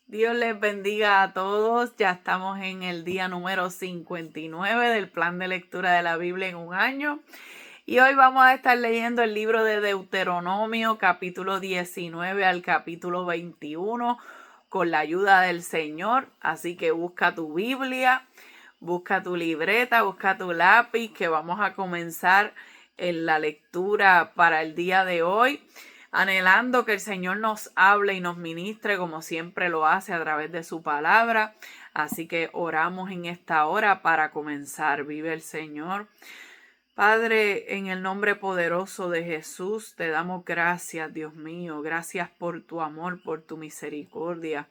Dios les bendiga a todos. Ya estamos en el día número 59 del plan de lectura de la Biblia en un año. Y hoy vamos a estar leyendo el libro de Deuteronomio, capítulo 19 al capítulo 21, con la ayuda del Señor. Así que busca tu Biblia, busca tu libreta, busca tu lápiz, que vamos a comenzar en la lectura para el día de hoy, anhelando que el Señor nos hable y nos ministre como siempre lo hace a través de su palabra. Así que oramos en esta hora para comenzar. Vive el Señor. Padre, en el nombre poderoso de Jesús, te damos gracias, Dios mío. Gracias por tu amor, por tu misericordia.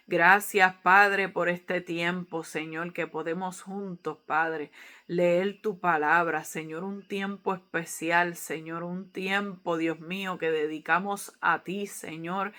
Gracias, Padre, por este tiempo, Señor, que podemos juntos, Padre, leer tu palabra, Señor, un tiempo especial, Señor, un tiempo, Dios mío, que dedicamos a ti, Señor,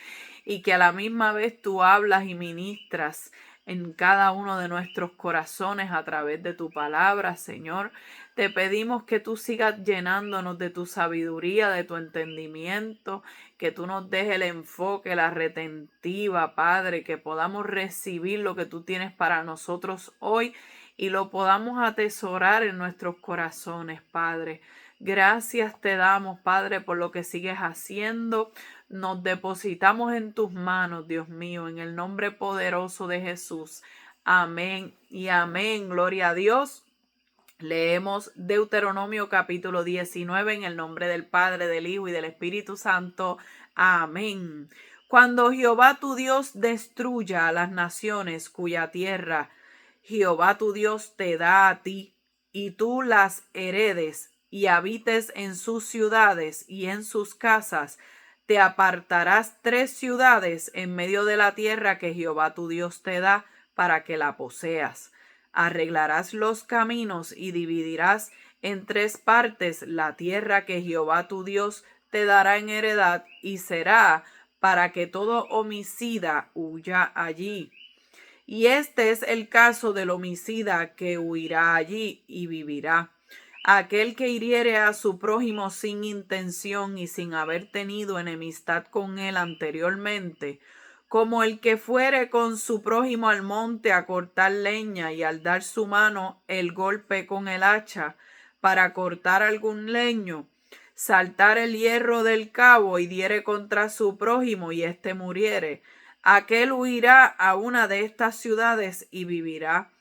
y que a la misma vez tú hablas y ministras en cada uno de nuestros corazones a través de tu palabra, Señor. Te pedimos que tú sigas llenándonos de tu sabiduría, de tu entendimiento, que tú nos des el enfoque, la retentiva, Padre, que podamos recibir lo que tú tienes para nosotros hoy y lo podamos atesorar en nuestros corazones, Padre. Gracias te damos, Padre, por lo que sigues haciendo. Nos depositamos en tus manos, Dios mío, en el nombre poderoso de Jesús. Amén y amén. Gloria a Dios. Leemos Deuteronomio capítulo 19 en el nombre del Padre, del Hijo y del Espíritu Santo. Amén. Cuando Jehová tu Dios destruya a las naciones cuya tierra Jehová tu Dios te da a ti, y tú las heredes y habites en sus ciudades y en sus casas, te apartarás 3 ciudades en medio de la tierra que Jehová tu Dios te da para que la poseas. Arreglarás los caminos y dividirás en 3 partes la tierra que Jehová tu Dios te dará en heredad, y será para que todo homicida huya allí. Y este es el caso del homicida que huirá allí y vivirá. Aquel que hiriere a su prójimo sin intención y sin haber tenido enemistad con él anteriormente, como el que fuere con su prójimo al monte a cortar leña y al dar su mano el golpe con el hacha para cortar algún leño, saltar el hierro del cabo y diere contra su prójimo y éste muriere, aquel huirá a una de estas ciudades y vivirá.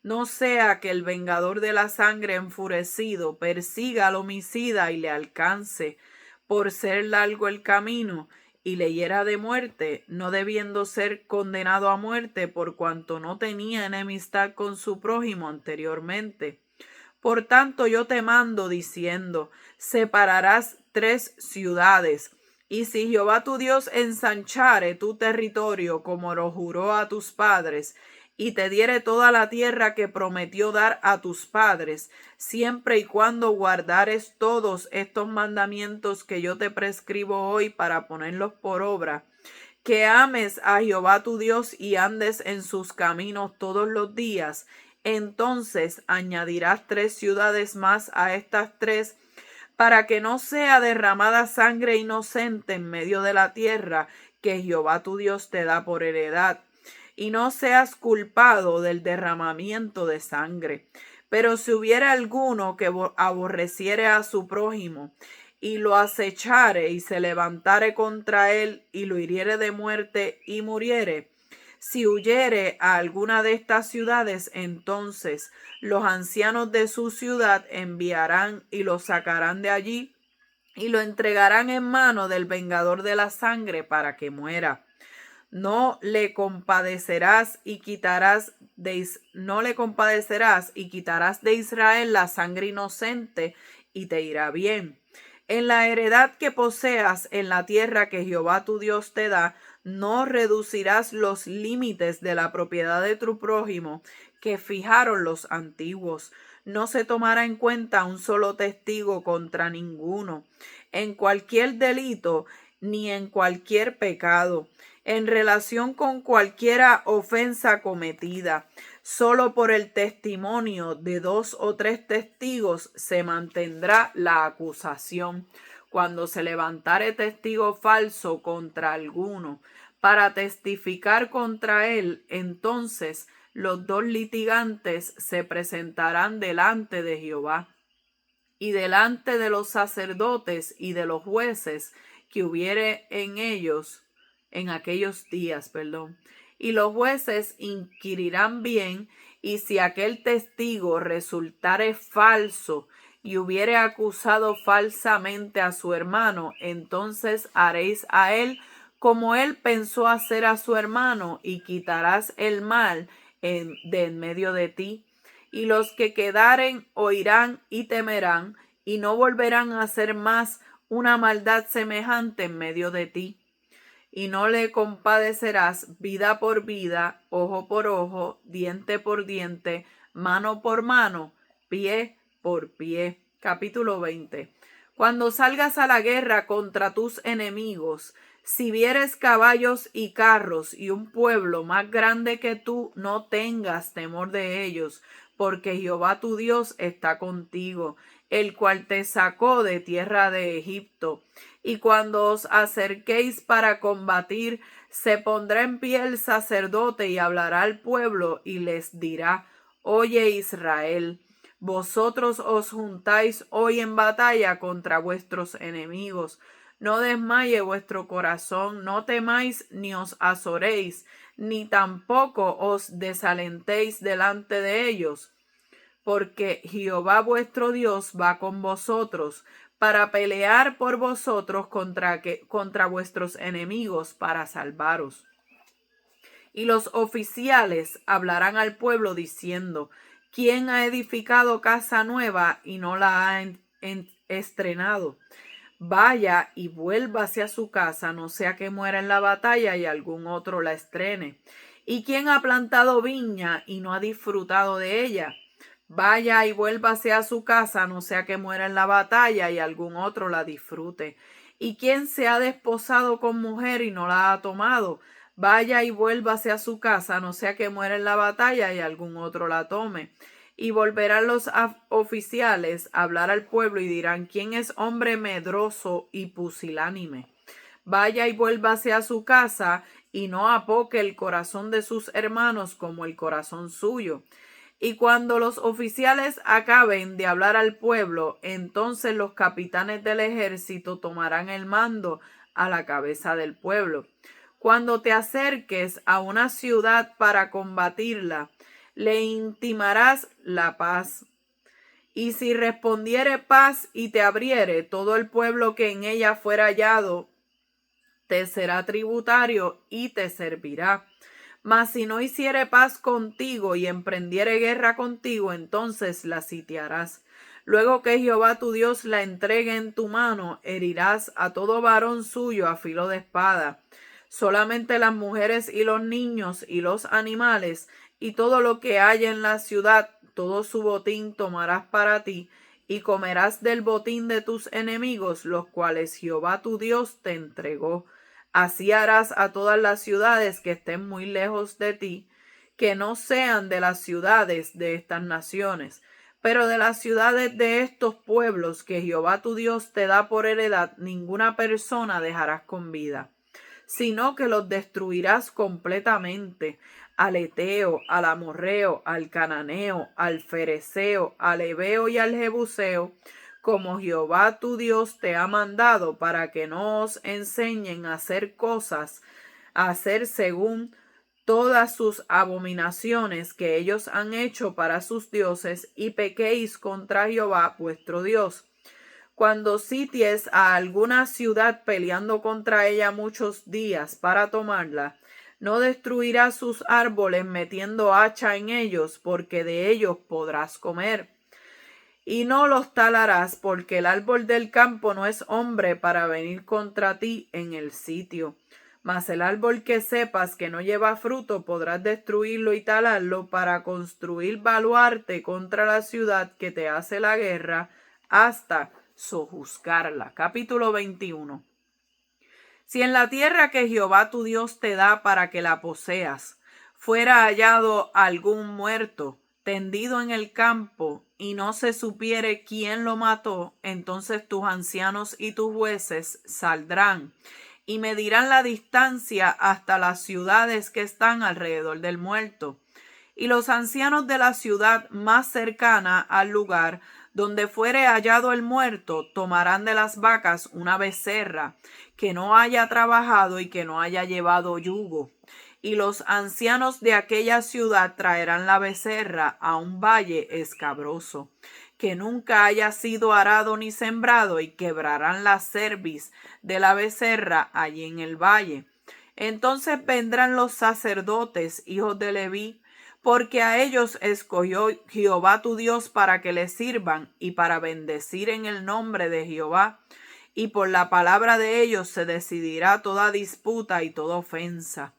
No sea que el vengador de la sangre enfurecido persiga al homicida y le alcance por ser largo el camino y le hiera de muerte, no debiendo ser condenado a muerte por cuanto no tenía enemistad con su prójimo anteriormente. Por tanto yo te mando diciendo, separarás 3 ciudades. Y si Jehová tu Dios ensanchare tu territorio como lo juró a tus padres, y te diere toda la tierra que prometió dar a tus padres, siempre y cuando guardares todos estos mandamientos que yo te prescribo hoy para ponerlos por obra, que ames a Jehová tu Dios y andes en sus caminos todos los días, entonces añadirás 3 ciudades más a estas 3, para que no sea derramada sangre inocente en medio de la tierra que Jehová tu Dios te da por heredad, y no seas culpado del derramamiento de sangre. Pero si hubiera alguno que aborreciere a su prójimo, y lo acechare y se levantare contra él, y lo hiriere de muerte y muriere, si huyere a alguna de estas ciudades, entonces los ancianos de su ciudad enviarán y lo sacarán de allí y lo entregarán en mano del vengador de la sangre para que muera. No le compadecerás y quitarás de Israel la sangre inocente, y te irá bien. En la heredad que poseas en la tierra que Jehová tu Dios te da, no reducirás los límites de la propiedad de tu prójimo que fijaron los antiguos. No se tomará en cuenta un solo testigo contra ninguno, en cualquier delito ni en cualquier pecado, en relación con cualquiera ofensa cometida. Solo por el testimonio de 2 o 3 testigos se mantendrá la acusación. Cuando se levantare testigo falso contra alguno, para testificar contra él, entonces los dos litigantes se presentarán delante de Jehová y delante de los sacerdotes y de los jueces que hubiere en aquellos días, y los jueces inquirirán bien, y si aquel testigo resultare falso y hubiere acusado falsamente a su hermano, entonces haréis a él como él pensó hacer a su hermano, y quitarás el mal de en medio de ti. Y los que quedaren oirán y temerán, y no volverán a hacer más una maldad semejante en medio de ti. Y no le compadecerás vida por vida, ojo por ojo, diente por diente, mano por mano, pie por pie. Capítulo 20. Cuando salgas a la guerra contra tus enemigos, si vieres caballos y carros y un pueblo más grande que tú, no tengas temor de ellos, porque Jehová tu Dios está contigo, el cual te sacó de tierra de Egipto. Y cuando os acerquéis para combatir, se pondrá en pie el sacerdote y hablará al pueblo y les dirá: Oye Israel, vosotros os juntáis hoy en batalla contra vuestros enemigos. No desmaye vuestro corazón, no temáis ni os azoréis, ni tampoco os desalentéis delante de ellos, porque Jehová vuestro Dios va con vosotros para pelear por vosotros contra vuestros enemigos, para salvaros. Y los oficiales hablarán al pueblo diciendo: ¿Quién ha edificado casa nueva y no la ha estrenado? Vaya y vuélvase a su casa, no sea que muera en la batalla y algún otro la estrene. ¿Y quién ha plantado viña y no ha disfrutado de ella? Vaya y vuélvase a su casa, no sea que muera en la batalla y algún otro la disfrute. ¿Y quién se ha desposado con mujer y no la ha tomado? Vaya y vuélvase a su casa, no sea que muera en la batalla y algún otro la tome. Y volverán los oficiales a hablar al pueblo y dirán: ¿Quién es hombre medroso y pusilánime? Vaya y vuélvase a su casa y no apoque el corazón de sus hermanos como el corazón suyo. Y cuando los oficiales acaben de hablar al pueblo, entonces los capitanes del ejército tomarán el mando a la cabeza del pueblo. Cuando te acerques a una ciudad para combatirla, le intimarás la paz. Y si respondiere paz y te abriere, todo el pueblo que en ella fuera hallado te será tributario y te servirá. Mas si no hiciere paz contigo y emprendiere guerra contigo, entonces la sitiarás. Luego que Jehová tu Dios la entregue en tu mano, herirás a todo varón suyo a filo de espada. Solamente las mujeres y los niños y los animales y todo lo que haya en la ciudad, todo su botín tomarás para ti, y comerás del botín de tus enemigos, los cuales Jehová tu Dios te entregó. Así harás a todas las ciudades que estén muy lejos de ti, que no sean de las ciudades de estas naciones, pero de las ciudades de estos pueblos que Jehová tu Dios te da por heredad, ninguna persona dejarás con vida, sino que los destruirás completamente: al Eteo, al Amorreo, al Cananeo, al Fereceo, al Heveo y al Jebuseo, como Jehová tu Dios te ha mandado, para que no os enseñen a hacer cosas, a hacer según todas sus abominaciones que ellos han hecho para sus dioses, y pequéis contra Jehová vuestro Dios. Cuando sities a alguna ciudad peleando contra ella muchos días para tomarla, no destruirás sus árboles metiendo hacha en ellos, porque de ellos podrás comer. Y no los talarás, porque el árbol del campo no es hombre para venir contra ti en el sitio. Mas el árbol que sepas que no lleva fruto, podrás destruirlo y talarlo para construir baluarte contra la ciudad que te hace la guerra, hasta sojuzgarla. Capítulo 21. Si en la tierra que Jehová tu Dios te da para que la poseas, fuera hallado algún muerto tendido en el campo, y no se supiere quién lo mató, entonces tus ancianos y tus jueces saldrán y medirán la distancia hasta las ciudades que están alrededor del muerto. Y los ancianos de la ciudad más cercana al lugar donde fuere hallado el muerto tomarán de las vacas una becerra que no haya trabajado y que no haya llevado yugo. Y los ancianos de aquella ciudad traerán la becerra a un valle escabroso, que nunca haya sido arado ni sembrado, y quebrarán la cerviz de la becerra allí en el valle. Entonces vendrán los sacerdotes, hijos de Leví, porque a ellos escogió Jehová tu Dios para que le sirvan y para bendecir en el nombre de Jehová. Y por la palabra de ellos se decidirá toda disputa y toda ofensa.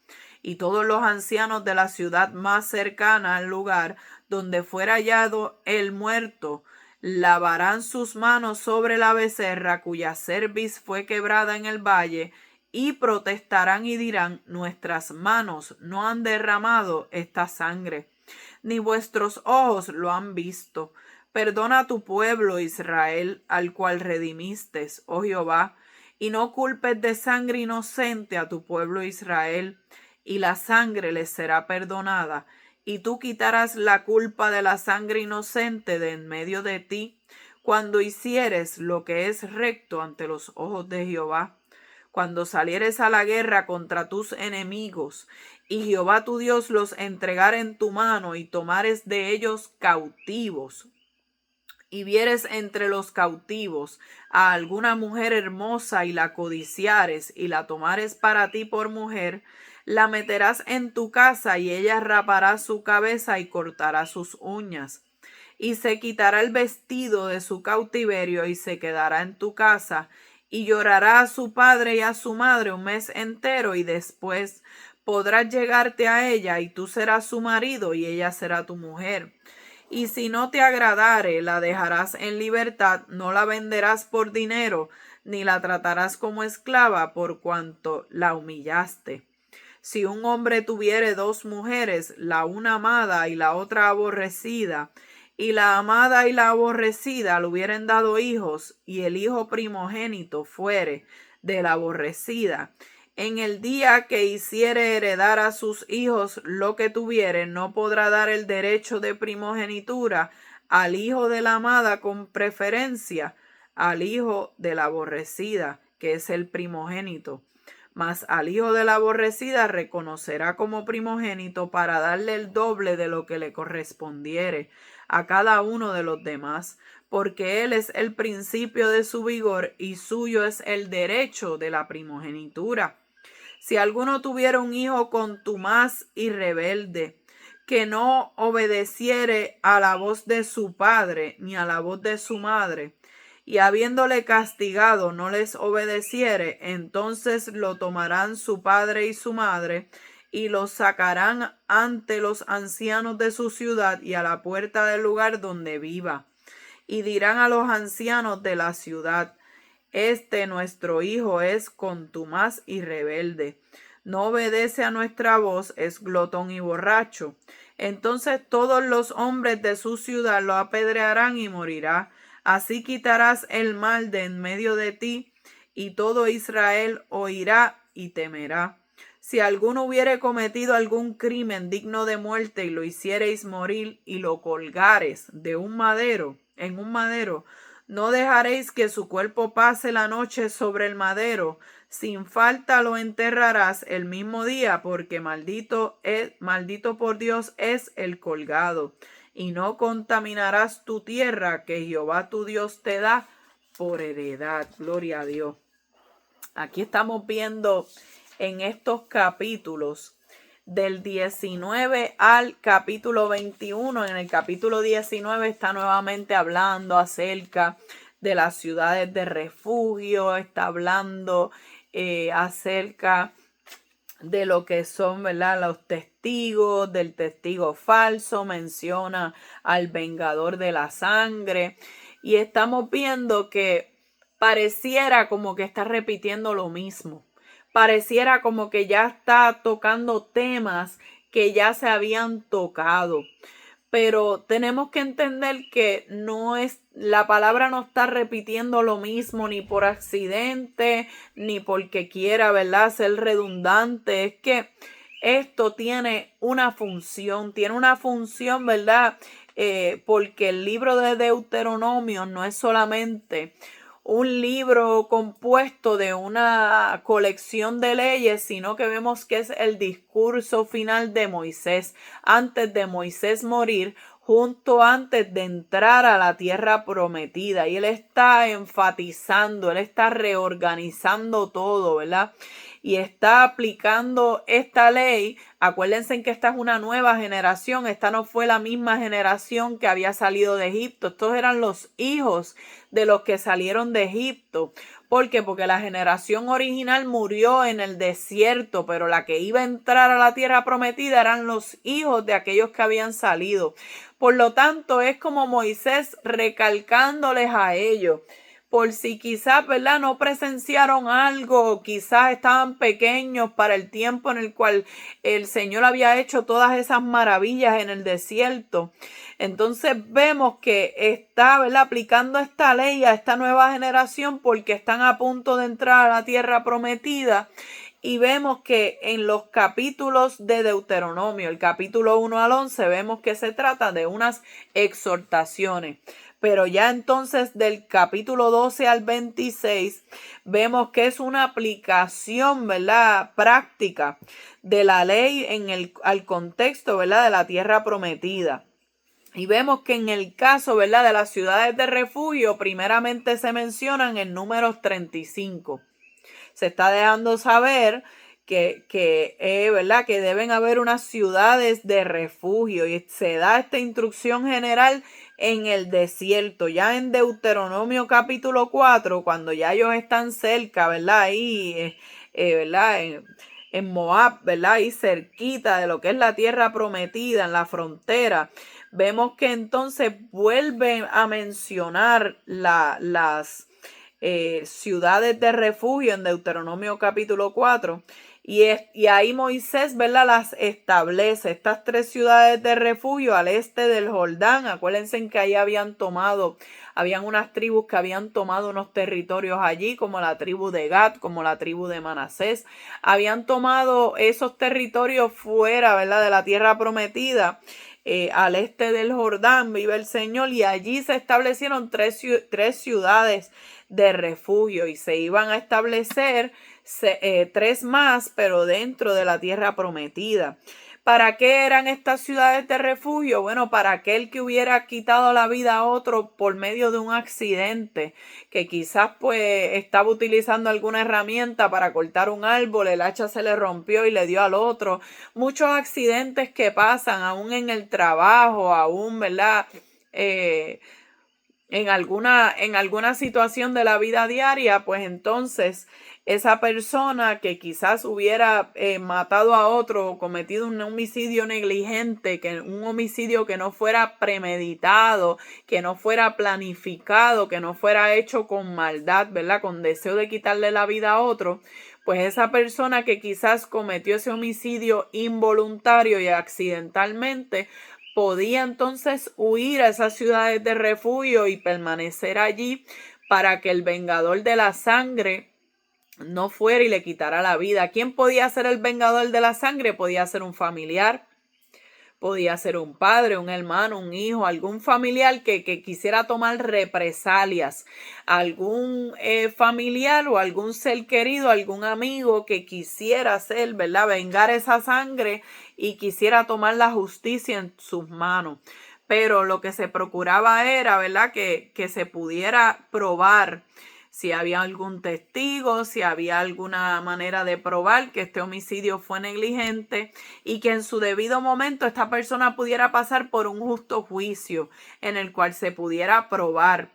Y todos los ancianos de la ciudad más cercana al lugar donde fuera hallado el muerto lavarán sus manos sobre la becerra cuya cerviz fue quebrada en el valle, y protestarán y dirán: nuestras manos no han derramado esta sangre, ni vuestros ojos lo han visto. Perdona a tu pueblo Israel, al cual redimiste, oh Jehová, y no culpes de sangre inocente a tu pueblo Israel, y la sangre les será perdonada, y tú quitarás la culpa de la sangre inocente de en medio de ti, cuando hicieres lo que es recto ante los ojos de Jehová. Cuando salieres a la guerra contra tus enemigos, y Jehová tu Dios los entregare en tu mano, y tomares de ellos cautivos, y vieres entre los cautivos a alguna mujer hermosa, y la codiciares, y la tomares para ti por mujer, la meterás en tu casa, y ella rapará su cabeza y cortará sus uñas. Y se quitará el vestido de su cautiverio, y se quedará en tu casa, y llorará a su padre y a su madre un mes entero, y después podrás llegarte a ella, y tú serás su marido, y ella será tu mujer. Y si no te agradare, la dejarás en libertad, no la venderás por dinero, ni la tratarás como esclava, por cuanto la humillaste. Si un hombre tuviere dos mujeres, la una amada y la otra aborrecida, y la amada y la aborrecida le hubieren dado hijos, y el hijo primogénito fuere de la aborrecida, en el día que hiciere heredar a sus hijos lo que tuviere, no podrá dar el derecho de primogenitura al hijo de la amada con preferencia al hijo de la aborrecida, que es el primogénito. Mas al hijo de la aborrecida reconocerá como primogénito, para darle el doble de lo que le correspondiere a cada uno de los demás, porque él es el principio de su vigor, y suyo es el derecho de la primogenitura. Si alguno tuviera un hijo contumaz y rebelde, que no obedeciere a la voz de su padre ni a la voz de su madre, y habiéndole castigado no les obedeciere, entonces lo tomarán su padre y su madre, y lo sacarán ante los ancianos de su ciudad y a la puerta del lugar donde viva. Y dirán a los ancianos de la ciudad: este nuestro hijo es contumaz y rebelde, no obedece a nuestra voz, es glotón y borracho. Entonces todos los hombres de su ciudad lo apedrearán y morirá. Así quitarás el mal de en medio de ti, y todo Israel oirá y temerá. Si alguno hubiere cometido algún crimen digno de muerte, y lo hiciereis morir, y lo colgares de un madero, en un madero, no dejaréis que su cuerpo pase la noche sobre el madero, sin falta lo enterrarás el mismo día, porque maldito por Dios es el colgado. Y no contaminarás tu tierra que Jehová tu Dios te da por heredad. Gloria a Dios. Aquí estamos viendo en estos capítulos del 19 al capítulo 21. En el capítulo 19 está nuevamente hablando acerca de las ciudades de refugio, está hablando acerca de lo que son, ¿verdad?, los testigos, del testigo falso, menciona al vengador de la sangre, y estamos viendo que pareciera como que está repitiendo lo mismo, pareciera como que ya está tocando temas que ya se habían tocado, pero tenemos que entender que la palabra no está repitiendo lo mismo ni por accidente, ni porque quiera, ¿verdad?, ser redundante. Es que esto tiene una función, ¿verdad? Porque el libro de Deuteronomio no es solamente un libro compuesto de una colección de leyes, sino que vemos que es el discurso final de Moisés, antes de Moisés morir, justo antes de entrar a la tierra prometida. Y él está enfatizando, él está reorganizando todo, ¿verdad? Y está aplicando esta ley. Acuérdense que esta es una nueva generación, esta no fue la misma generación que había salido de Egipto, estos eran los hijos de los que salieron de Egipto. ¿Por qué? Porque la generación original murió en el desierto, pero la que iba a entrar a la tierra prometida eran los hijos de aquellos que habían salido. Por lo tanto, es como Moisés recalcándoles a ellos, por si quizás, ¿verdad?, no presenciaron algo, quizás estaban pequeños para el tiempo en el cual el Señor había hecho todas esas maravillas en el desierto. Entonces vemos que está, ¿verdad?, aplicando esta ley a esta nueva generación porque están a punto de entrar a la tierra prometida. Y vemos que en los capítulos de Deuteronomio, el capítulo 1 al 11, vemos que se trata de unas exhortaciones. Pero ya entonces del capítulo 12 al 26 vemos que es una aplicación, ¿verdad?, práctica de la ley al contexto, ¿verdad?, de la tierra prometida. Y vemos que en el caso, ¿verdad?, de las ciudades de refugio, primeramente se mencionan en Números 35. Se está dejando saber ¿verdad?, que deben haber unas ciudades de refugio, y se da esta instrucción general en el desierto. Ya en Deuteronomio capítulo 4, cuando ya ellos están cerca, ¿verdad?, ahí, ¿verdad?, en Moab, ¿verdad?, ahí cerquita de lo que es la tierra prometida, en la frontera, vemos que entonces vuelven a mencionar las ciudades de refugio en Deuteronomio capítulo 4. Y ahí Moisés, ¿verdad?, las establece, estas 3 ciudades de refugio al este del Jordán. Acuérdense que ahí habían unas tribus que habían tomado unos territorios allí, como la tribu de Gad, como la tribu de Manasés. Habían tomado esos territorios fuera, ¿verdad?, de la tierra prometida. Al este del Jordán vive el Señor, y allí se establecieron 3 ciudades de refugio, y se iban a establecer 3 más, pero dentro de la tierra prometida. ¿Para qué eran estas ciudades de refugio? Bueno, para aquel que hubiera quitado la vida a otro por medio de un accidente, que quizás pues estaba utilizando alguna herramienta para cortar un árbol, el hacha se le rompió y le dio al otro. Muchos accidentes que pasan aún en el trabajo, aún, ¿verdad?, en alguna situación de la vida diaria, pues entonces esa persona que quizás hubiera matado a otro o cometido un homicidio negligente, un homicidio que no fuera premeditado, que no fuera planificado, que no fuera hecho con maldad, ¿verdad?, con deseo de quitarle la vida a otro, pues esa persona que quizás cometió ese homicidio involuntario y accidentalmente, podía entonces huir a esas ciudades de refugio y permanecer allí para que el vengador de la sangre no fuera y le quitara la vida. ¿Quién podía ser el vengador de la sangre? Podía ser un familiar, podía ser un padre, un hermano, un hijo, algún familiar que quisiera tomar represalias, algún familiar o algún ser querido, algún amigo que quisiera hacer, ¿verdad?, vengar esa sangre y quisiera tomar la justicia en sus manos. Pero lo que se procuraba era, ¿verdad?, que se pudiera probar si había algún testigo, si había alguna manera de probar que este homicidio fue negligente, y que en su debido momento esta persona pudiera pasar por un justo juicio en el cual se pudiera probar.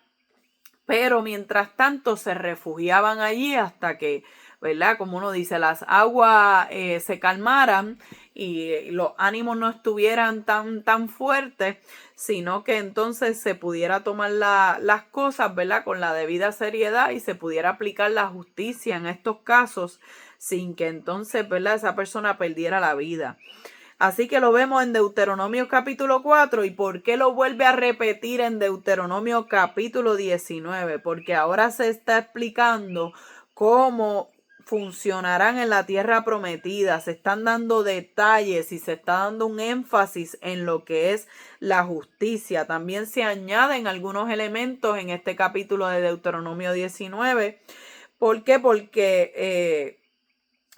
Pero mientras tanto se refugiaban allí hasta que, ¿verdad?, como uno dice, las aguas se calmaran y los ánimos no estuvieran tan fuertes, sino que entonces se pudiera tomar las cosas, ¿verdad?, con la debida seriedad, y se pudiera aplicar la justicia en estos casos sin que entonces, ¿verdad?, esa persona perdiera la vida. Así que lo vemos en Deuteronomio capítulo 4. ¿Y por qué lo vuelve a repetir en Deuteronomio capítulo 19? Porque ahora se está explicando cómo funcionarán en la tierra prometida. Se están dando detalles y se está dando un énfasis en lo que es la justicia. También se añaden algunos elementos en este capítulo de Deuteronomio 19. ¿Por qué? Porque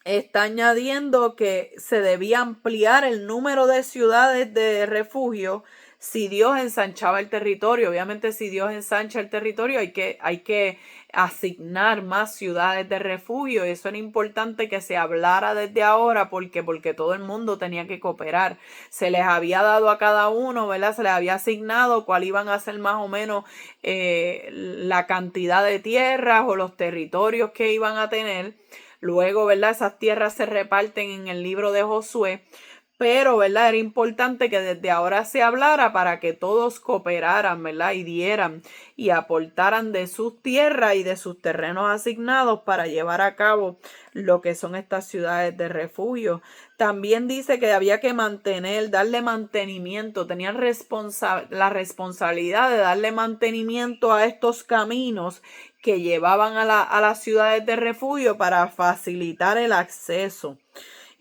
está añadiendo que se debía ampliar el número de ciudades de refugio si Dios ensanchaba el territorio. Obviamente, si Dios ensancha el territorio, hay que asignar más ciudades de refugio. Y eso era importante que se hablara desde ahora porque todo el mundo tenía que cooperar. Se les había dado a cada uno, ¿verdad? Se les había asignado cuál iban a ser más o menos la cantidad de tierras o los territorios que iban a tener. Luego, ¿verdad? Esas tierras se reparten en el libro de Josué. Pero, ¿verdad? Era importante que desde ahora se hablara para que todos cooperaran, ¿verdad? Y dieran y aportaran de sus tierras y de sus terrenos asignados para llevar a cabo lo que son estas ciudades de refugio. También dice que había que darle mantenimiento, tenían la responsabilidad de darle mantenimiento a estos caminos que llevaban a las ciudades de refugio para facilitar el acceso.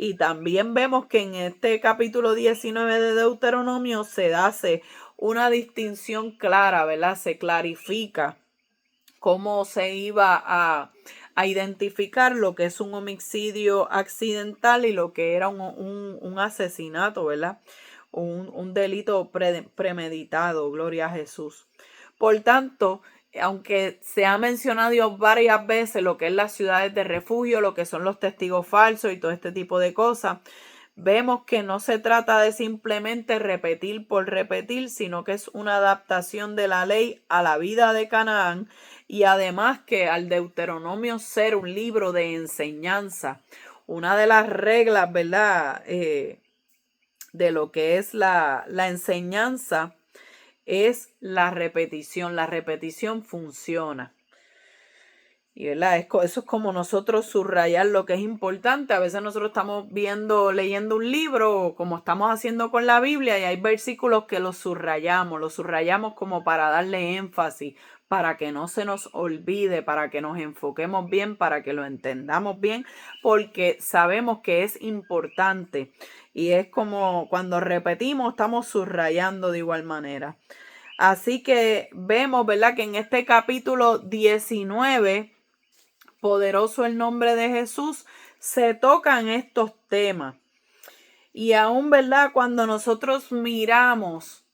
Y también vemos que en este capítulo 19 de Deuteronomio se hace una distinción clara, ¿verdad? Se clarifica cómo se iba a identificar lo que es un homicidio accidental y lo que era un asesinato, ¿verdad? Un delito premeditado, gloria a Jesús. Por tanto, aunque se ha mencionado varias veces lo que es las ciudades de refugio, lo que son los testigos falsos y todo este tipo de cosas, vemos que no se trata de simplemente repetir por repetir, sino que es una adaptación de la ley a la vida de Canaán y además que al Deuteronomio ser un libro de enseñanza, una de las reglas, ¿verdad? De lo que es la enseñanza es la repetición. La repetición funciona. Y ¿verdad? Eso es como nosotros subrayar lo que es importante. A veces nosotros estamos leyendo un libro, o como estamos haciendo con la Biblia, y hay versículos que los subrayamos como para darle énfasis, para que no se nos olvide, para que nos enfoquemos bien, para que lo entendamos bien, porque sabemos que es importante. Y es como cuando repetimos, estamos subrayando de igual manera. Así que vemos, ¿verdad? Que en este capítulo 19, poderoso el nombre de Jesús, se tocan estos temas. Y aún, ¿verdad? Cuando nosotros miramos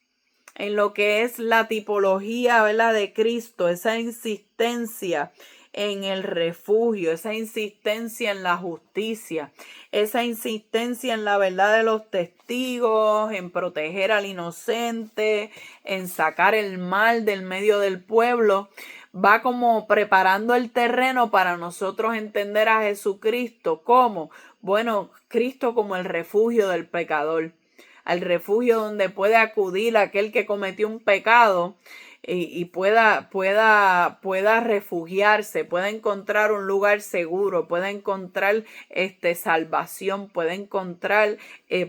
en lo que es la tipología, ¿verdad? De Cristo, esa insistencia en el refugio, esa insistencia en la justicia, esa insistencia en la verdad de los testigos, en proteger al inocente, en sacar el mal del medio del pueblo, va como preparando el terreno para nosotros entender a Jesucristo como, bueno, Cristo como el refugio del pecador, al refugio donde puede acudir aquel que cometió un pecado y pueda refugiarse, pueda encontrar un lugar seguro, pueda encontrar salvación, pueda encontrar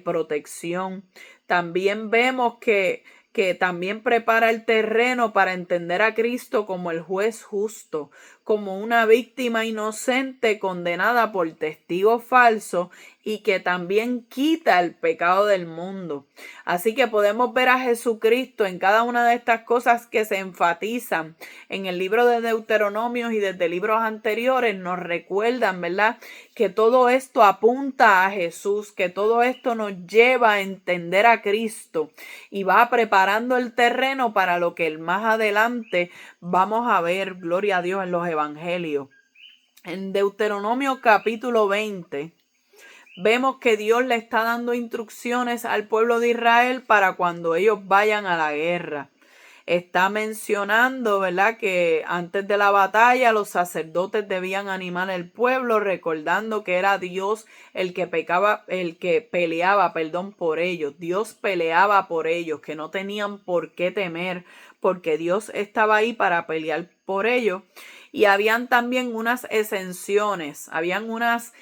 protección. También vemos que también prepara el terreno para entender a Cristo como el juez justo, como una víctima inocente condenada por testigo falso y que también quita el pecado del mundo. Así que podemos ver a Jesucristo en cada una de estas cosas que se enfatizan en el libro de Deuteronomio y desde libros anteriores nos recuerdan, ¿verdad? Que todo esto apunta a Jesús, que todo esto nos lleva a entender a Cristo y va preparando el terreno para lo que más adelante vamos a ver, gloria a Dios, en los evangelios. En Deuteronomio capítulo 20 vemos que Dios le está dando instrucciones al pueblo de Israel para cuando ellos vayan a la guerra. Está mencionando, ¿verdad?, que antes de la batalla los sacerdotes debían animar al pueblo, recordando que era Dios el que peleaba por ellos. Dios peleaba por ellos, que no tenían por qué temer, porque Dios estaba ahí para pelear por ellos. Y habían también unas exenciones, habían unas,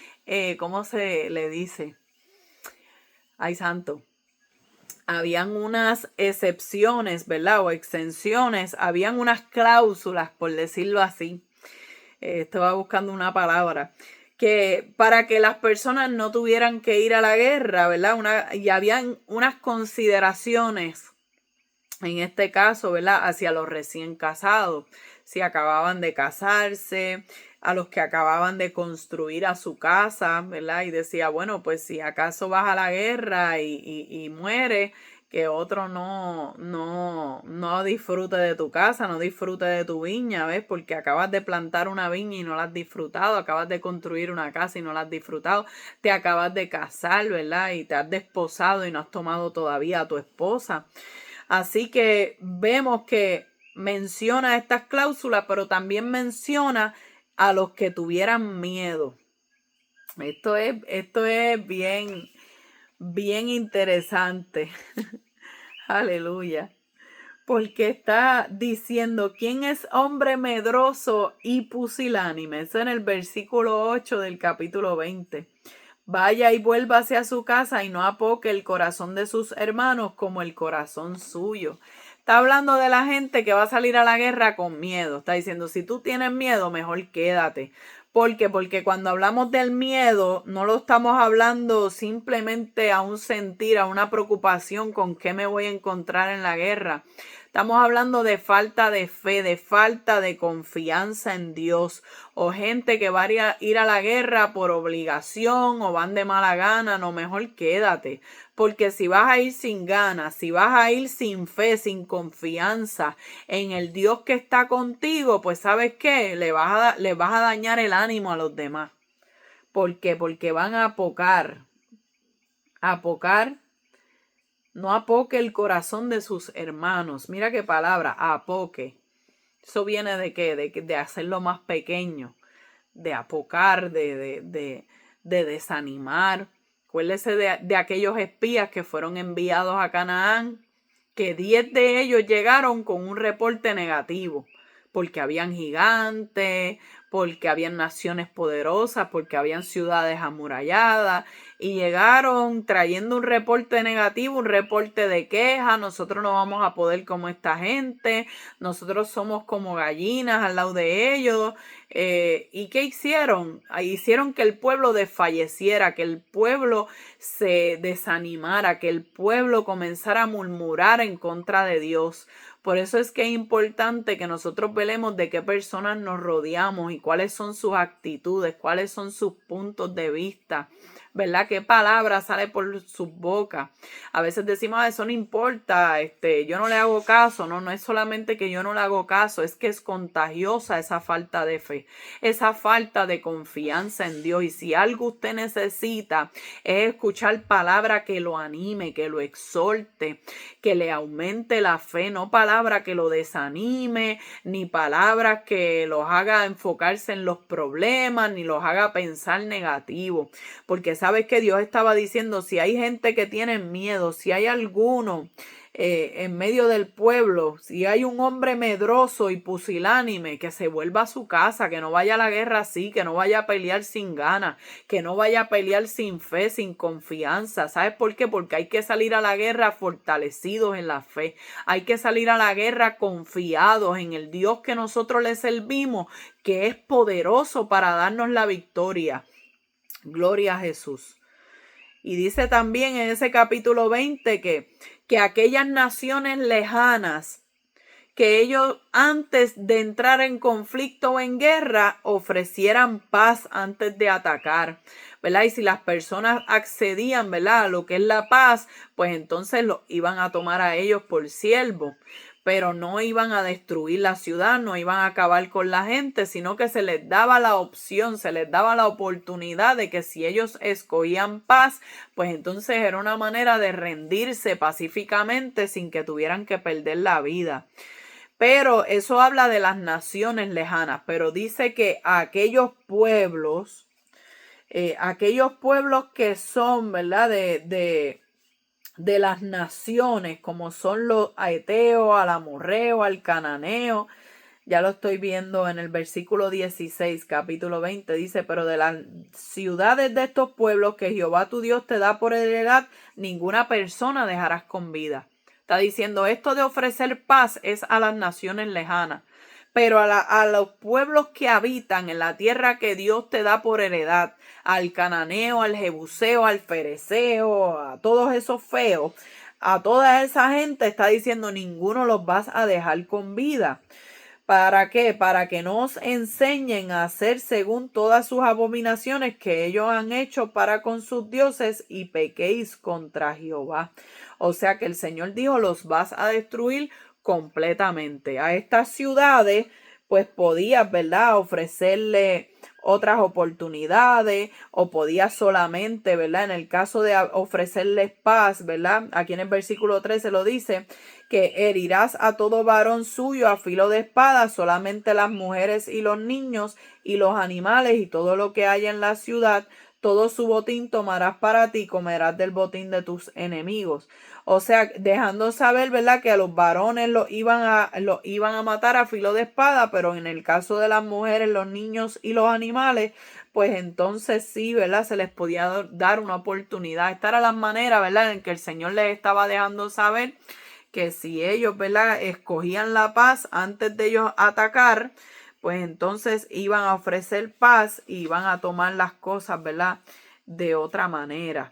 ¿cómo se le dice? ay santo, habían unas excepciones, ¿verdad? O exenciones, habían unas cláusulas, por decirlo así. Estaba buscando una palabra. Que para que las personas no tuvieran que ir a la guerra, ¿verdad? Y habían unas consideraciones, en este caso, ¿verdad? Hacia los recién casados, si acababan de casarse, a los que acababan de construir a su casa, ¿verdad? Y decía, bueno, pues si acaso vas a la guerra y mueres, que otro no disfrute de tu casa, no disfrute de tu viña, ¿ves? Porque acabas de plantar una viña y no la has disfrutado, acabas de construir una casa y no la has disfrutado, te acabas de casar, ¿verdad? Y te has desposado y no has tomado todavía a tu esposa. Así que vemos que menciona estas cláusulas, pero también menciona a los que tuvieran miedo. Esto es bien, bien interesante. Aleluya. Porque está diciendo, ¿quién es hombre medroso y pusilánime? Eso en el versículo 8 del capítulo 20. Vaya y vuelva hacia su casa y no apoque el corazón de sus hermanos como el corazón suyo. Está hablando de la gente que va a salir a la guerra con miedo. Está diciendo, si tú tienes miedo, mejor quédate. ¿Por qué? Porque cuando hablamos del miedo, no lo estamos hablando simplemente a un sentir, a una preocupación con qué me voy a encontrar en la guerra. Estamos hablando de falta de fe, de falta de confianza en Dios, o gente que va a ir a la guerra por obligación o van de mala gana. No, mejor quédate, porque si vas a ir sin ganas, si vas a ir sin fe, sin confianza en el Dios que está contigo, pues ¿sabes qué? Le vas a dañar el ánimo a los demás. ¿Por qué? Porque van a apocar, no apoque el corazón de sus hermanos. Mira qué palabra, apoque. Eso viene de qué, de hacerlo más pequeño, de apocar, de desanimar. Acuérdese de aquellos espías que fueron enviados a Canaán, que 10 de ellos llegaron con un reporte negativo, porque habían gigantes, porque habían naciones poderosas, porque habían ciudades amuralladas, y llegaron trayendo un reporte negativo, un reporte de queja. Nosotros no vamos a poder como esta gente, nosotros somos como gallinas al lado de ellos. ¿Y qué hicieron? Hicieron que el pueblo desfalleciera, que el pueblo se desanimara, que el pueblo comenzara a murmurar en contra de Dios. Por eso es que es importante que nosotros velemos de qué personas nos rodeamos y cuáles son sus actitudes, cuáles son sus puntos de vista, ¿verdad? ¿Qué palabra sale por sus bocas? A veces decimos, eso no importa, yo no le hago caso. No es solamente que yo no le hago caso, es que es contagiosa esa falta de fe, esa falta de confianza en Dios. Y si algo usted necesita es escuchar palabra que lo anime, que lo exhorte, que le aumente la fe, no palabra que lo desanime, ni palabras que los haga enfocarse en los problemas, ni los haga pensar negativo. Porque sabes que Dios estaba diciendo, si hay gente que tiene miedo, si hay alguno en medio del pueblo, si hay un hombre medroso y pusilánime, que se vuelva a su casa, que no vaya a la guerra así, que no vaya a pelear sin ganas, que no vaya a pelear sin fe, sin confianza. ¿Sabes por qué? Porque hay que salir a la guerra fortalecidos en la fe. Hay que salir a la guerra confiados en el Dios que nosotros le servimos, que es poderoso para darnos la victoria. Gloria a Jesús. Y dice también en ese capítulo 20 que aquellas naciones lejanas, que ellos antes de entrar en conflicto o en guerra ofrecieran paz antes de atacar, ¿verdad? Y si las personas accedían, ¿verdad?, a lo que es la paz, pues entonces los iban a tomar a ellos por siervos. Pero no iban a destruir la ciudad, no iban a acabar con la gente, sino que se les daba la opción, se les daba la oportunidad de que si ellos escogían paz, pues entonces era una manera de rendirse pacíficamente sin que tuvieran que perder la vida. Pero eso habla de las naciones lejanas, pero dice que aquellos pueblos que son, ¿verdad?, de las naciones, como son los aeteos, al amorreo, al cananeo, Ya lo estoy viendo en el versículo 16, capítulo 20. Dice, pero de las ciudades de estos pueblos que Jehová tu Dios te da por heredad, ninguna persona dejarás con vida. Está diciendo, esto de ofrecer paz es a las naciones lejanas. Pero a los pueblos que habitan en la tierra que Dios te da por heredad, al cananeo, al jebuseo, al fereceo, a todos esos feos, a toda esa gente está diciendo, ninguno los vas a dejar con vida. ¿Para qué? Para que no os enseñen a hacer según todas sus abominaciones que ellos han hecho para con sus dioses y pequéis contra Jehová. O sea que el Señor dijo, los vas a destruir completamente. A estas ciudades, pues podías, ¿verdad?, ofrecerle otras oportunidades o podías solamente, ¿verdad?, en el caso de ofrecerles paz, ¿verdad? Aquí en el versículo 13 lo dice, que herirás a todo varón suyo a filo de espada, solamente las mujeres y los niños y los animales y todo lo que haya en la ciudad, todo su botín tomarás para ti, comerás del botín de tus enemigos. O sea, dejando saber, ¿verdad?, que a los varones los iban a matar a filo de espada, pero en el caso de las mujeres, los niños y los animales, pues entonces sí, ¿verdad?, se les podía dar una oportunidad. Esta era la manera, ¿verdad?, en que el Señor les estaba dejando saber que si ellos, ¿verdad?, escogían la paz antes de ellos atacar, pues entonces iban a ofrecer paz y iban a tomar las cosas, ¿verdad?, de otra manera.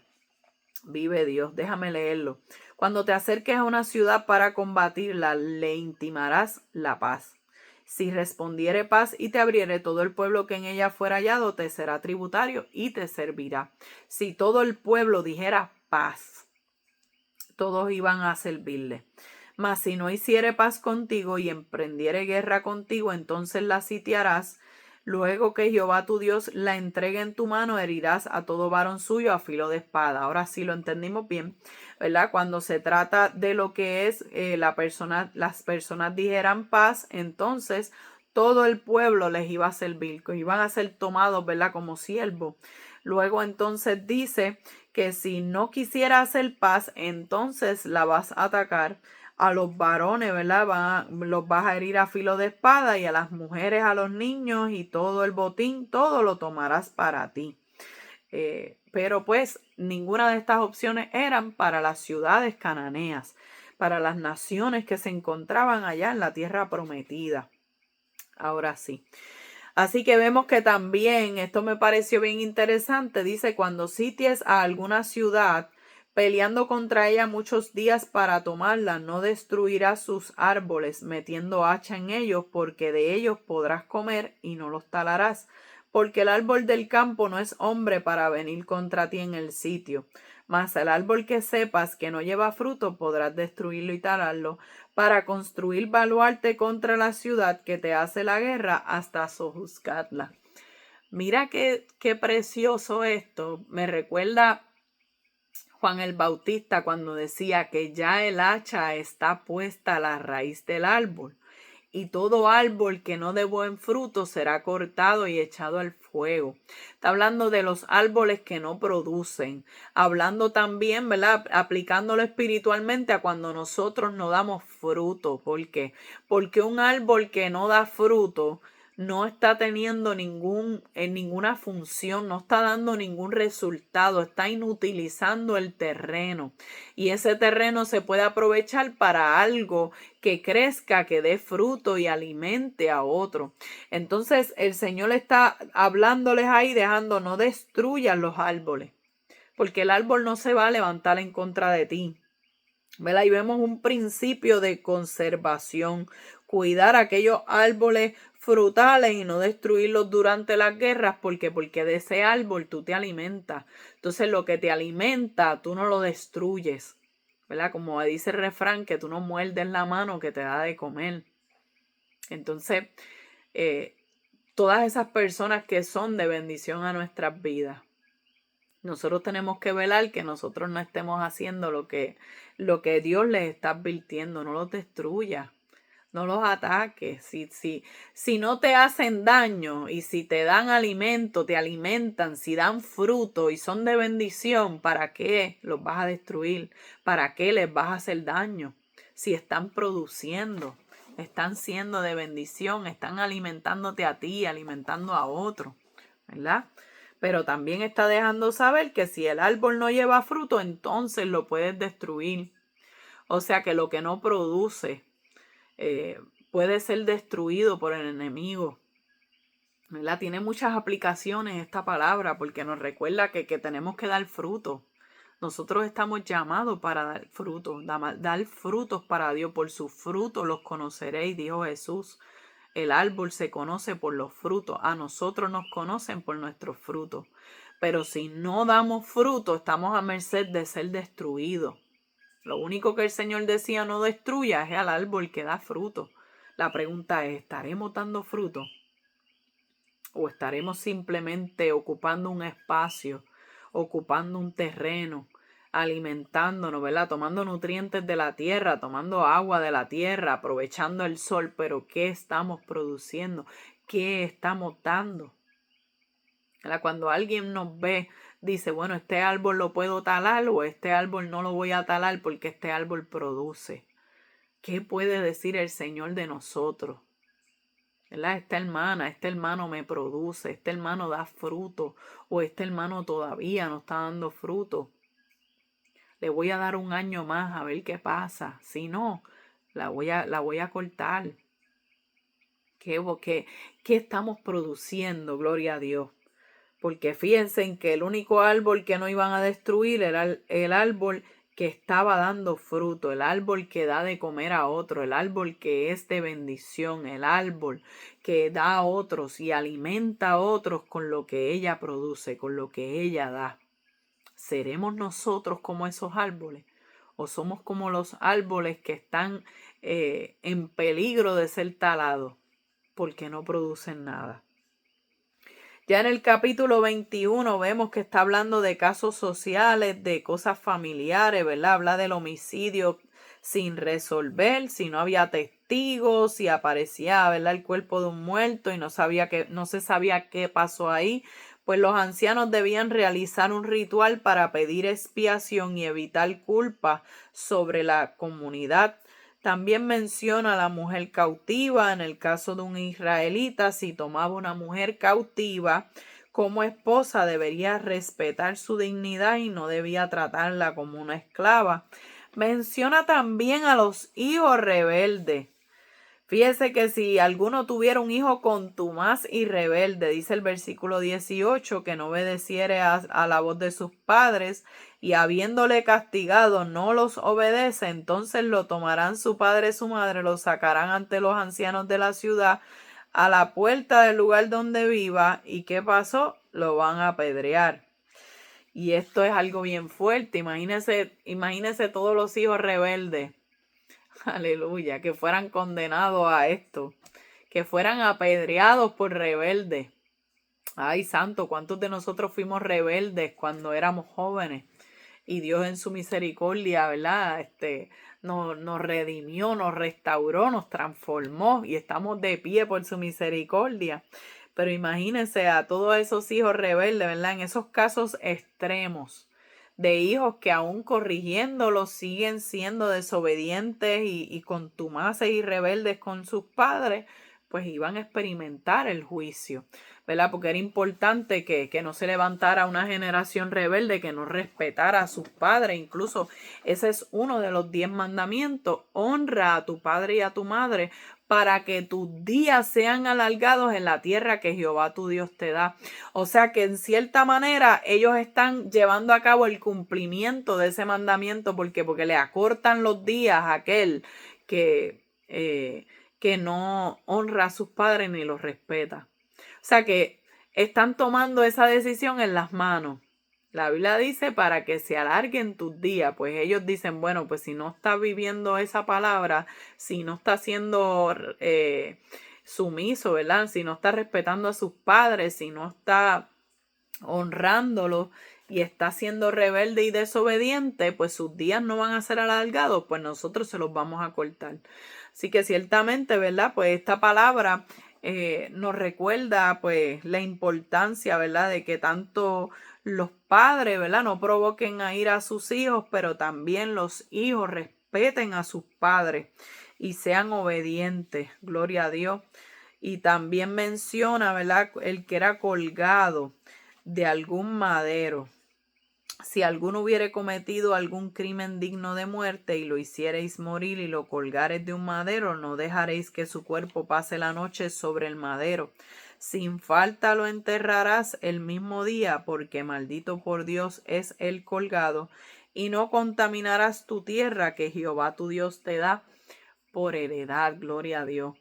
Vive Dios, déjame leerlo. Cuando te acerques a una ciudad para combatirla, le intimarás la paz. Si respondiere paz y te abriere, todo el pueblo que en ella fuera hallado te será tributario y te servirá. Si todo el pueblo dijera paz, todos iban a servirle. Mas si no hiciere paz contigo y emprendiere guerra contigo, entonces la sitiarás. Luego que Jehová tu Dios la entregue en tu mano, herirás a todo varón suyo a filo de espada. Ahora sí lo entendimos bien, ¿verdad? Cuando se trata de lo que es las personas dijeran paz, entonces todo el pueblo les iba a servir, que iban a ser tomados, ¿verdad?, como siervos. Luego entonces dice que si no quisiera hacer paz, entonces la vas a atacar. A los varones, ¿verdad?, los vas a herir a filo de espada, y a las mujeres, a los niños y todo el botín, todo lo tomarás para ti. Pero pues ninguna de estas opciones eran para las ciudades cananeas, para las naciones que se encontraban allá en la tierra prometida. Ahora sí. Así que vemos que también, esto me pareció bien interesante, dice, cuando sities a alguna ciudad, peleando contra ella muchos días para tomarla, no destruirás sus árboles, metiendo hacha en ellos, porque de ellos podrás comer y no los talarás. Porque el árbol del campo no es hombre para venir contra ti en el sitio. Mas el árbol que sepas que no lleva fruto, podrás destruirlo y talarlo, para construir baluarte contra la ciudad que te hace la guerra hasta sojuzgarla. Mira qué precioso esto. Me recuerda Juan el Bautista cuando decía que ya el hacha está puesta a la raíz del árbol, y todo árbol que no dé buen fruto será cortado y echado al fuego. Está hablando de los árboles que no producen, hablando también, ¿verdad?, aplicándolo espiritualmente a cuando nosotros no damos fruto. ¿Por qué? Porque un árbol que no da fruto no está teniendo ninguna función, no está dando ningún resultado, está inutilizando el terreno, y ese terreno se puede aprovechar para algo que crezca, que dé fruto y alimente a otro. Entonces el Señor está hablándoles ahí, dejando, no destruyan los árboles, porque el árbol no se va a levantar en contra de ti, ¿verdad? Y vemos un principio de conservación, cuidar aquellos árboles frutales y no destruirlos durante las guerras, porque de ese árbol tú te alimentas. Entonces lo que te alimenta, tú no lo destruyes, ¿verdad? Como dice el refrán, que tú no muerdes la mano que te da de comer. Entonces, todas esas personas que son de bendición a nuestras vidas, nosotros tenemos que velar que nosotros no estemos haciendo lo que Dios les está advirtiendo. No los destruyas, no los ataques. Si no te hacen daño y si te dan alimento, te alimentan, si dan fruto y son de bendición, ¿para qué los vas a destruir? ¿Para qué les vas a hacer daño? Si están produciendo. están siendo de bendición, están alimentándote a ti, alimentando a otro, ¿verdad? Pero también está dejando saber que si el árbol no lleva fruto, entonces lo puedes destruir. O sea que lo que no produce puede ser destruido por el enemigo, ¿verdad? Tiene muchas aplicaciones esta palabra porque nos recuerda que tenemos que dar fruto. Nosotros estamos llamados para dar frutos, dar frutos para Dios. Por sus frutos los conoceréis, dijo Jesús. El árbol se conoce por los frutos. A nosotros nos conocen por nuestros frutos. Pero si no damos fruto, estamos a merced de ser destruidos. Lo único que el Señor decía no destruya es al árbol que da fruto. La pregunta es, ¿estaremos dando fruto? ¿O estaremos simplemente ocupando un espacio, ocupando un terreno, alimentándonos, ¿verdad? Tomando nutrientes de la tierra, tomando agua de la tierra, aprovechando el sol, pero ¿qué estamos produciendo? ¿Qué estamos dando? ¿Verdad? Cuando alguien nos ve, dice, bueno, este árbol lo puedo talar o este árbol no lo voy a talar porque este árbol produce. ¿Qué puede decir el Señor de nosotros? ¿Verdad? Esta hermana, este hermano me produce, este hermano da fruto o este hermano todavía no está dando fruto. Le voy a dar un año más a ver qué pasa. Si no, la voy a cortar. ¿Qué estamos produciendo? Gloria a Dios. Porque fíjense en que el único árbol que no iban a destruir era el árbol que estaba dando fruto, el árbol que da de comer a otro, el árbol que es de bendición, el árbol que da a otros y alimenta a otros con lo que ella produce, con lo que ella da. ¿Seremos nosotros como esos árboles? ¿O somos como los árboles que están en peligro de ser talados porque no producen nada? Ya en el capítulo 21 vemos que está hablando de casos sociales, de cosas familiares, ¿verdad? Habla del homicidio sin resolver, si no había testigos, si aparecía, ¿verdad? El cuerpo de un muerto y no se sabía qué pasó ahí. Pues los ancianos debían realizar un ritual para pedir expiación y evitar culpa sobre la comunidad. También menciona a la mujer cautiva. En el caso de un israelita, si tomaba una mujer cautiva como esposa, debería respetar su dignidad y no debía tratarla como una esclava. Menciona también a los hijos rebeldes. Fíjese que si alguno tuviera un hijo contumaz y rebelde, dice el versículo 18, que no obedeciere a la voz de sus padres y habiéndole castigado no los obedece, entonces lo tomarán su padre y su madre, lo sacarán ante los ancianos de la ciudad a la puerta del lugar donde viva. ¿Y qué pasó? Lo van a apedrear. Y esto es algo bien fuerte. Imagínese todos los hijos rebeldes. Aleluya, que fueran condenados a esto, que fueran apedreados por rebeldes. Ay, santo, ¿cuántos de nosotros fuimos rebeldes cuando éramos jóvenes? Y Dios en su misericordia, ¿verdad? Nos redimió, nos restauró, nos transformó y estamos de pie por su misericordia. Pero imagínense a todos esos hijos rebeldes, ¿verdad? En esos casos extremos de hijos que aún corrigiéndolos siguen siendo desobedientes y contumaces y rebeldes con sus padres, pues iban a experimentar el juicio, ¿verdad? Porque era importante que no se levantara una generación rebelde que no respetara a sus padres. Incluso ese es uno de los 10 mandamientos. Honra a tu padre y a tu madre para que tus días sean alargados en la tierra que Jehová tu Dios te da. O sea que en cierta manera ellos están llevando a cabo el cumplimiento de ese mandamiento porque le acortan los días a aquel que no honra a sus padres ni los respeta. O sea que están tomando esa decisión en las manos. La Biblia dice para que se alarguen tus días. Pues ellos dicen, bueno, pues si no está viviendo esa palabra, si no está siendo sumiso, ¿verdad? Si no está respetando a sus padres, si no está honrándolos y está siendo rebelde y desobediente, pues sus días no van a ser alargados, pues nosotros se los vamos a cortar. Así que ciertamente, ¿verdad? Pues esta palabra nos recuerda pues la importancia, ¿verdad? De que tanto los padres, ¿verdad? No provoquen a ir a sus hijos, pero también los hijos respeten a sus padres. y sean obedientes. Gloria a Dios. Y también menciona, ¿verdad?, el que era colgado de algún madero. Si alguno hubiere cometido algún crimen digno de muerte y lo hiciereis morir y lo colgareis de un madero, no dejaréis que su cuerpo pase la noche sobre el madero. Sin falta lo enterrarás el mismo día, porque maldito por Dios es el colgado, y no contaminarás tu tierra que Jehová tu Dios te da por heredad. Gloria a Dios.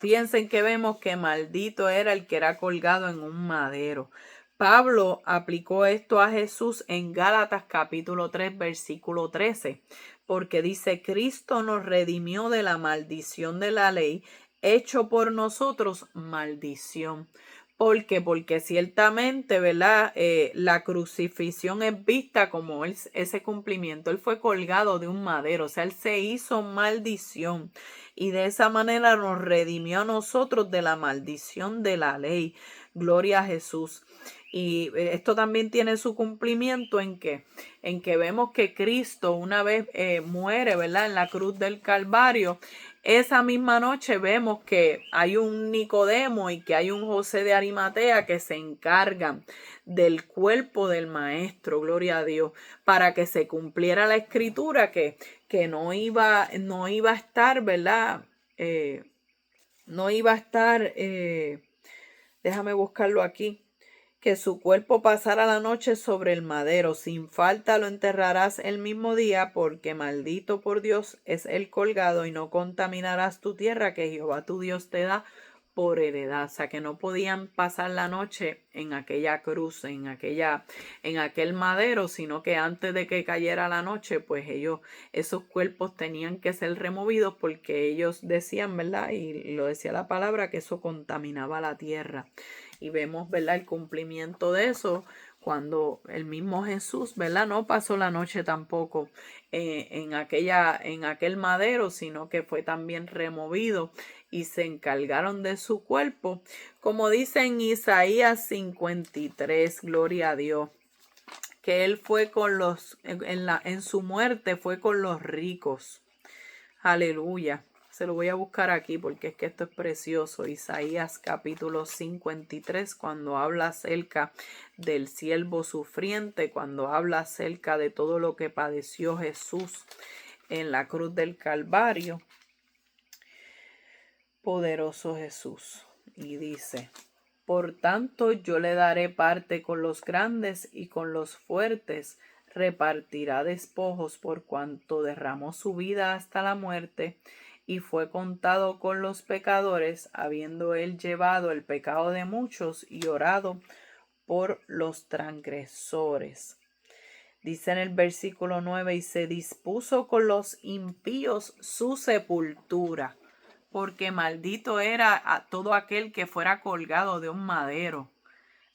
Fíjense que vemos que maldito era el que era colgado en un madero. Pablo aplicó esto a Jesús en Gálatas capítulo 3 versículo 13, porque dice: Cristo nos redimió de la maldición de la ley, hecho por nosotros maldición. ¿Por qué? Porque ciertamente, ¿verdad? La crucifixión es vista como ese cumplimiento. Él fue colgado de un madero, o sea, él se hizo maldición y de esa manera nos redimió a nosotros de la maldición de la ley. Gloria a Jesús. Y esto también tiene su cumplimiento en que vemos que Cristo una vez muere, ¿verdad?, en la cruz del Calvario. Esa misma noche vemos que hay un Nicodemo y que hay un José de Arimatea que se encargan del cuerpo del maestro, gloria a Dios, para que se cumpliera la escritura que no iba a estar, ¿verdad? No iba a estar, déjame buscarlo aquí, que su cuerpo pasara la noche sobre el madero, sin falta lo enterrarás el mismo día, porque maldito por Dios es el colgado, y no contaminarás tu tierra que Jehová tu Dios te da por heredad. O sea, que no podían pasar la noche en aquella cruz, en aquel madero, sino que antes de que cayera la noche, pues esos cuerpos tenían que ser removidos, porque ellos decían, ¿verdad?, y lo decía la palabra, que eso contaminaba la tierra. Y vemos, ¿verdad?, el cumplimiento de eso cuando el mismo Jesús, ¿verdad?, no pasó la noche tampoco en aquel madero, sino que fue también removido y se encargaron de su cuerpo, como dice en Isaías 53, gloria a Dios, que él fue con en su muerte fue con los ricos. Aleluya. Se lo voy a buscar aquí porque es que esto es precioso. Isaías capítulo 53, cuando habla acerca del siervo sufriente, cuando habla acerca de todo lo que padeció Jesús en la cruz del Calvario. Poderoso Jesús. Y dice: por tanto yo le daré parte con los grandes y con los fuertes repartirá despojos, por cuanto derramó su vida hasta la muerte y fue contado con los pecadores, habiendo él llevado el pecado de muchos y orado por los transgresores. Dice en el versículo 9: y se dispuso con los impíos su sepultura, porque maldito era a todo aquel que fuera colgado de un madero.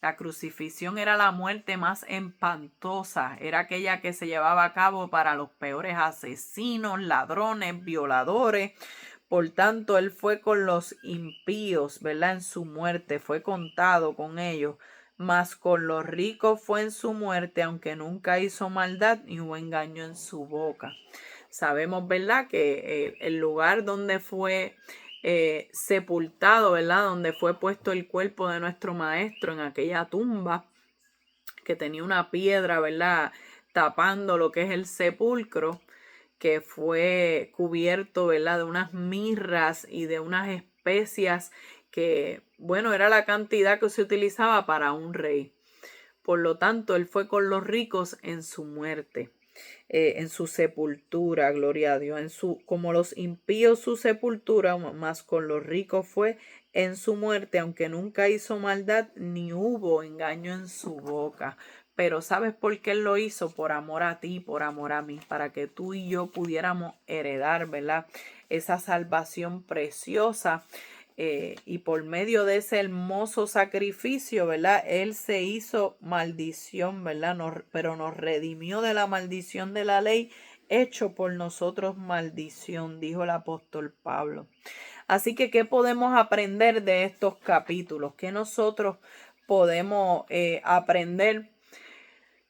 La crucifixión era la muerte más espantosa, era aquella que se llevaba a cabo para los peores asesinos, ladrones, violadores. Por tanto, él fue con los impíos, ¿verdad?, en su muerte, fue contado con ellos. Mas con los ricos fue en su muerte, aunque nunca hizo maldad ni hubo engaño en su boca. Sabemos, ¿verdad?, que el lugar donde fue sepultado, ¿verdad?, donde fue puesto el cuerpo de nuestro maestro, en aquella tumba que tenía una piedra, ¿verdad?, tapando lo que es el sepulcro, que fue cubierto, ¿verdad?, de unas mirras y de unas especias que, bueno, era la cantidad que se utilizaba para un rey. Por lo tanto, él fue con los ricos en su muerte. En su sepultura, gloria a Dios, como los impíos su sepultura, mas con los ricos fue en su muerte, aunque nunca hizo maldad ni hubo engaño en su boca. Pero ¿sabes por qué él lo hizo? Por amor a ti, por amor a mí, para que tú y yo pudiéramos heredar, ¿verdad?, esa salvación preciosa. Y por medio de ese hermoso sacrificio, ¿verdad?, él se hizo maldición, ¿verdad?, pero nos redimió de la maldición de la ley, hecho por nosotros maldición, dijo el apóstol Pablo. Así que, ¿qué podemos aprender de estos capítulos? ¿Qué nosotros podemos aprender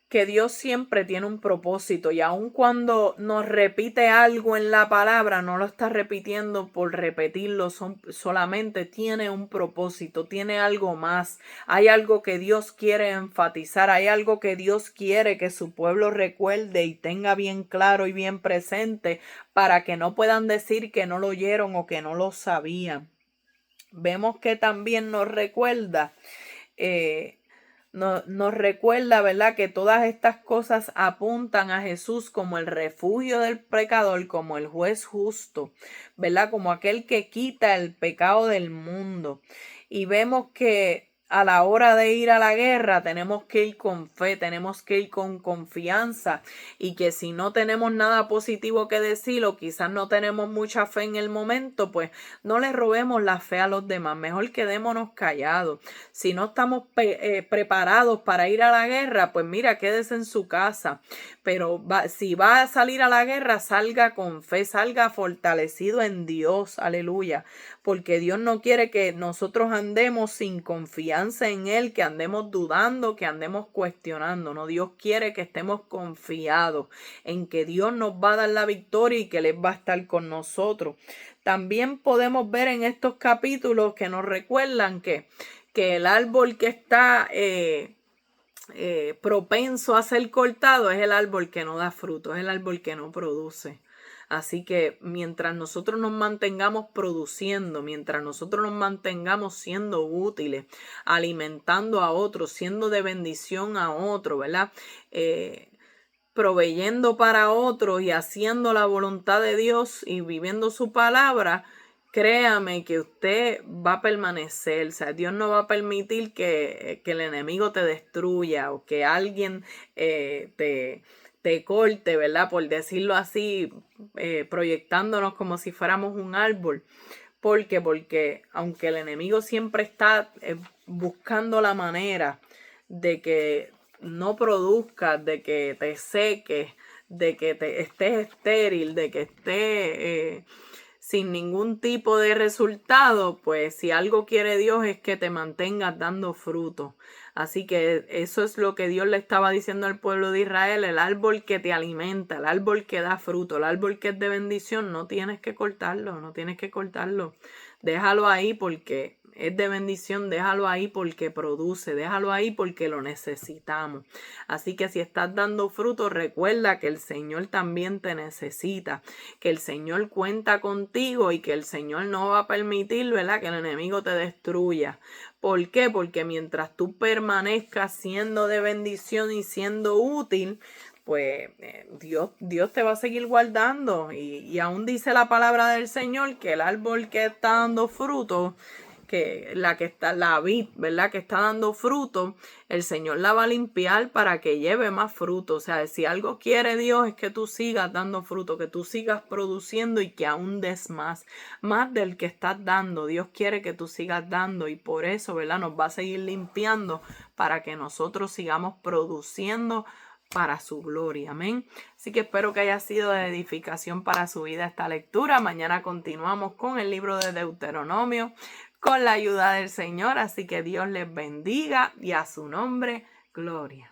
que Dios siempre tiene un propósito, y aun cuando nos repite algo en la palabra, no lo está repitiendo por repetirlo, solamente tiene un propósito, tiene algo más. Hay algo que Dios quiere enfatizar, hay algo que Dios quiere que su pueblo recuerde y tenga bien claro y bien presente, para que no puedan decir que no lo oyeron o que no lo sabían. Vemos que también nos recuerda nos recuerda, ¿verdad?, que todas estas cosas apuntan a Jesús como el refugio del pecador, como el juez justo, ¿verdad?, como aquel que quita el pecado del mundo. Y vemos que a la hora de ir a la guerra tenemos que ir con fe, tenemos que ir con confianza, y que si no tenemos nada positivo que decir o quizás no tenemos mucha fe en el momento, pues no le robemos la fe a los demás, mejor quedémonos callados. Si no estamos preparados para ir a la guerra, pues mira, quédese en su casa. Pero si va a salir a la guerra, salga con fe, salga fortalecido en Dios, aleluya, porque Dios no quiere que nosotros andemos sin confianza en Él, que andemos dudando, que andemos cuestionando. No, Dios quiere que estemos confiados en que Dios nos va a dar la victoria y que Él va a estar con nosotros. También podemos ver en estos capítulos que nos recuerdan que el árbol que está propenso a ser cortado es el árbol que no da fruto, es el árbol que no produce. Así que mientras nosotros nos mantengamos produciendo, mientras nosotros nos mantengamos siendo útiles, alimentando a otros, siendo de bendición a otros, ¿verdad?, proveyendo para otros y haciendo la voluntad de Dios y viviendo su palabra, créame que usted va a permanecer. O sea, Dios no va a permitir que el enemigo te destruya o que alguien te corte, ¿verdad?, por decirlo así, proyectándonos como si fuéramos un árbol. ¿Por qué? Porque aunque el enemigo siempre está buscando la manera de que no produzcas, de que te seques, de que te estés estéril, de que estés sin ningún tipo de resultado, pues si algo quiere Dios es que te mantengas dando fruto. Así que eso es lo que Dios le estaba diciendo al pueblo de Israel: el árbol que te alimenta, el árbol que da fruto, el árbol que es de bendición, no tienes que cortarlo, no tienes que cortarlo. Déjalo ahí porque es de bendición, déjalo ahí porque produce, déjalo ahí porque lo necesitamos. Así que si estás dando fruto, recuerda que el Señor también te necesita, que el Señor cuenta contigo y que el Señor no va a permitir, ¿verdad?, que el enemigo te destruya. ¿Por qué? Porque mientras tú permanezcas siendo de bendición y siendo útil, pues Dios te va a seguir guardando. Y aún dice la palabra del Señor que el árbol que está dando fruto, que la vid, ¿verdad?, que está dando fruto, el Señor la va a limpiar para que lleve más fruto. O sea, si algo quiere Dios es que tú sigas dando fruto, que tú sigas produciendo y que aún des más del que estás dando. Dios quiere que tú sigas dando, y por eso, ¿verdad?, nos va a seguir limpiando para que nosotros sigamos produciendo para su gloria. Amén. Así que espero que haya sido de edificación para su vida esta lectura. Mañana continuamos con el libro de Deuteronomio con la ayuda del Señor. Así que Dios les bendiga y a su nombre, gloria.